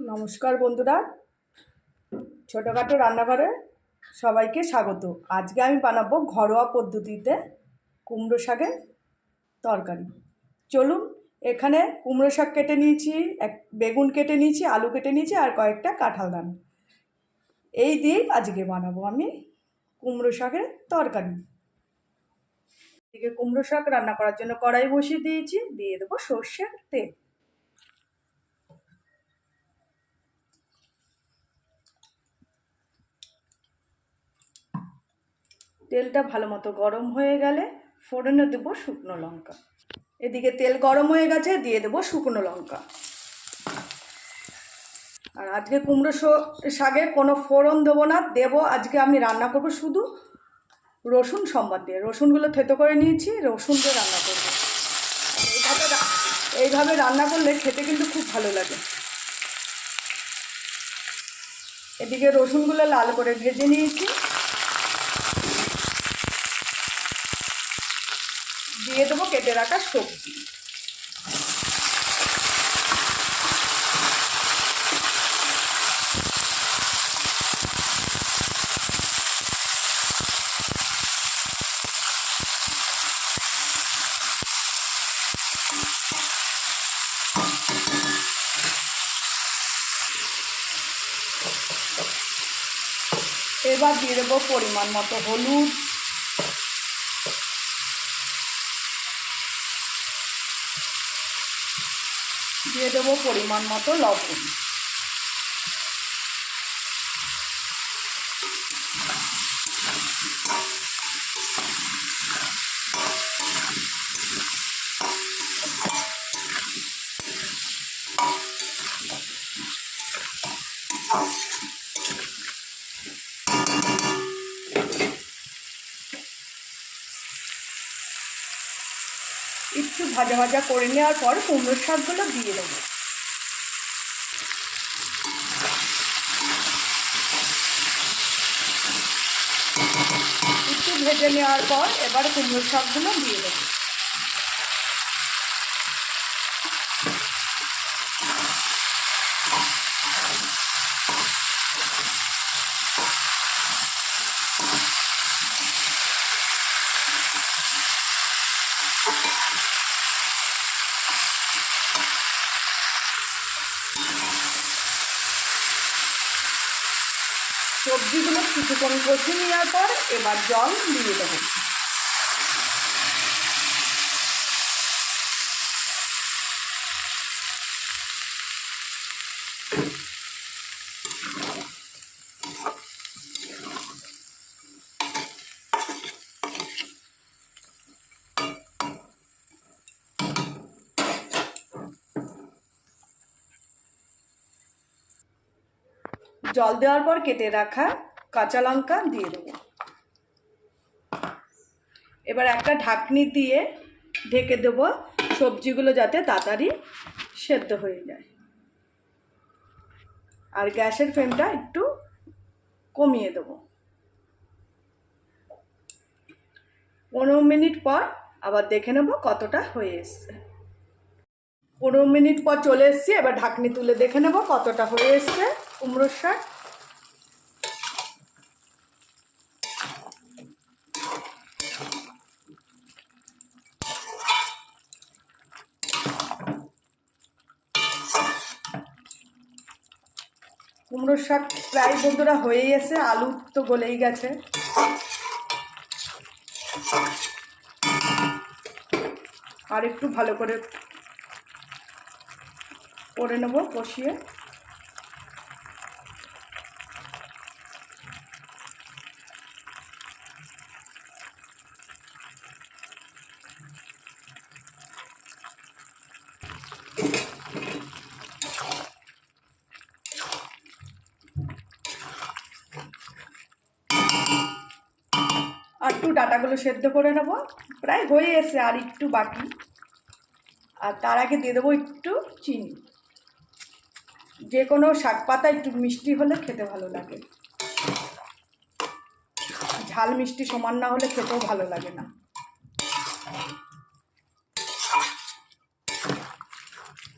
নমস্কার বন্ধুরা, ছোটোখাটো রান্নাঘরে সবাইকে স্বাগত। আজকে আমি বানাবো ঘরোয়া পদ্ধতিতে কুমড়ো শাকের তরকারি। চলুন, এখানে কুমড়ো শাক কেটে নিয়েছি, বেগুন কেটে নিয়েছি, আলু কেটে নিয়েছি আর কয়েকটা কাঁঠাল দানা। এই দিয়েই আজকে বানাবো আমি কুমড়ো শাকের তরকারি। এদিকে কুমড়ো শাক রান্না করার জন্য কড়াই বসিয়ে দিয়েছি, দিয়ে দেবো সর্ষের তেল। তেলটা ভালো মতো গরম হয়ে গেলে ফোড়নে দেবো শুকনো লঙ্কা। এদিকে তেল গরম হয়ে গেছে, দিয়ে দেবো শুকনো লঙ্কা। আর আজকে কুমড়ো শাকে কোনো ফোড়ন দেবো না, আজকে আমি রান্না করব শুধু রসুন সম্বাদ দিয়ে। রসুনগুলো থেতো করে নিয়েছি, রসুন দিয়ে রান্না করবো। এইভাবে রান্না করলে খেতে কিন্তু খুব ভালো লাগে। এদিকে রসুনগুলো লাল করে ভেজে নিয়েছি, দিয়ে দেবো কেটে রাখা সবজি। এবার দিয়ে দেবো পরিমাণ মতো হলুদ, দিয়ে দেবো পরিমাণ মতো লবণ। একটু ভাজা ভাজা করে নেওয়ার পর কুমড়োর শাকগুলো দিয়ে দেবো। একটু ভেজে নেওয়ার পর এবার কুমড়োর শাকগুলো দিয়ে দেবো। সবজিগুলো কিছুক্ষণ কষে নেওয়ার পর এবার জল দিয়ে দেবো। জল দেওয়ার পর কেটে রাখা কাঁচা লঙ্কা দিয়ে দেবো। এবার একটা ঢাকনি দিয়ে ঢেকে দেবো, সবজিগুলো যাতে তাড়াতাড়ি সেদ্ধ হয়ে যায়। আর গ্যাসের ফ্লেমটা একটু কমিয়ে দেবো। 15 মিনিট পর আবার দেখে নেব কতটা হয়ে এসছে। 15 মিনিট পর চলে এসছি, এবার ঢাকনি তুলে দেখে নেব কতটা হয়ে এসছে কুমড়োর শাক। কুমড়োর শাক প্রায় বন্ধুরা হয়েই এসে, আলু তো গলেই গেছে। আর একটু ভালো করে নেব কষিয়ে। আর একটু ডাঁটাগুলো সেদ্ধ করে নেব, প্রায় হয়ে এসে, আর একটু বাকি। আর তার আগে দিয়ে দেবো একটু চিনি। যে কোনো শাক পাতা একটু মিষ্টি হলে খেতে ভালো লাগে, ঝাল মিষ্টি সমান না হলে খেতেও ভালো লাগে না।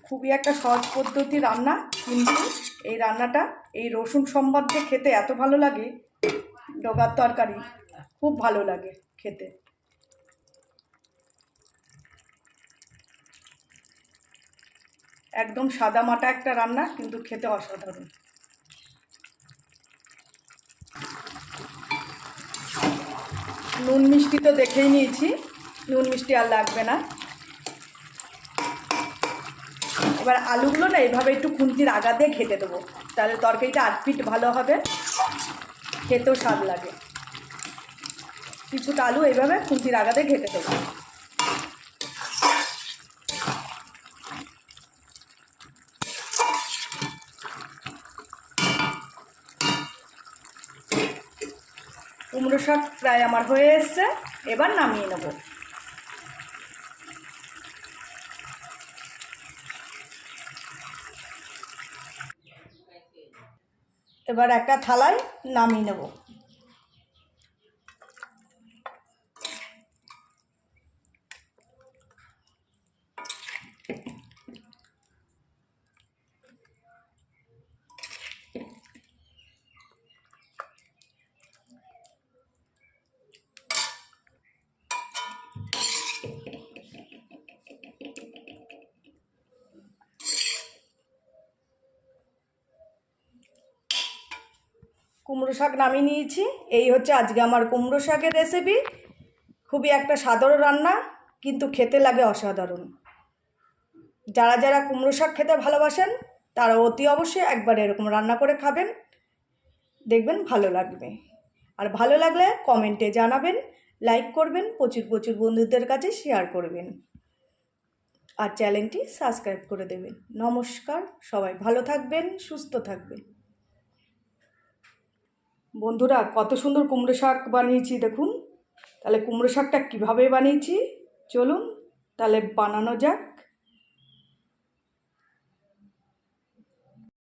খুবই একটা সহজ পদ্ধতি রান্না, কিন্তু এই রান্নাটা এই রসুন সম্বাদ দিয়ে খেতে এত ভালো লাগে, ডগার তরকারি খুব ভালো লাগে খেতে। একদম সাদা মাটা একটা রান্না, কিন্তু খেতে অসাধারণ। নুন মিষ্টি তো দেখেই নিয়েছি, নুন মিষ্টি আর লাগবে না। এবার আলুগুলো না এইভাবে একটু খুন্তির আগা দিয়ে ঘেটে দেবো, তাহলে তরকারিটা আটপিট ভালো হবে, খেতেও স্বাদ লাগে। কিছুটা আলু এইভাবে খুন্তির আগা দিয়ে ঘেটে দেবো। কুমড়ো শাক প্রায় আমার হয়ে এসছে, এবার নামিয়ে নেব। এবার একটা থালায় নামিয়ে নেব। কুমড়ো শাক নামিয়ে নিয়েছি। এই হচ্ছে আজকে আমার কুমড়ো শাকের রেসিপি। খুবই একটা সাধারণ রান্না, কিন্তু খেতে লাগে অসাধারণ। যারা যারা কুমড়ো শাক খেতে ভালোবাসেন তারা অতি অবশ্যই একবার এরকম রান্না করে খাবেন, দেখবেন ভালো লাগবে। আর ভালো লাগলে কমেন্টে জানাবেন, লাইক করবেন, প্রচুর প্রচুর বন্ধুদের কাছে শেয়ার করবেন, আর চ্যানেলটি সাবস্ক্রাইব করে দেবেন। নমস্কার, সবাই ভালো থাকবেন, সুস্থ থাকবেন। বন্ধুরা, কত সুন্দর কুমড়ো শাক বানিয়েছি দেখুন। তাহলে কুমড়ো শাকটা কীভাবে বানিয়েছি চলুন তাহলে বানানো যাক।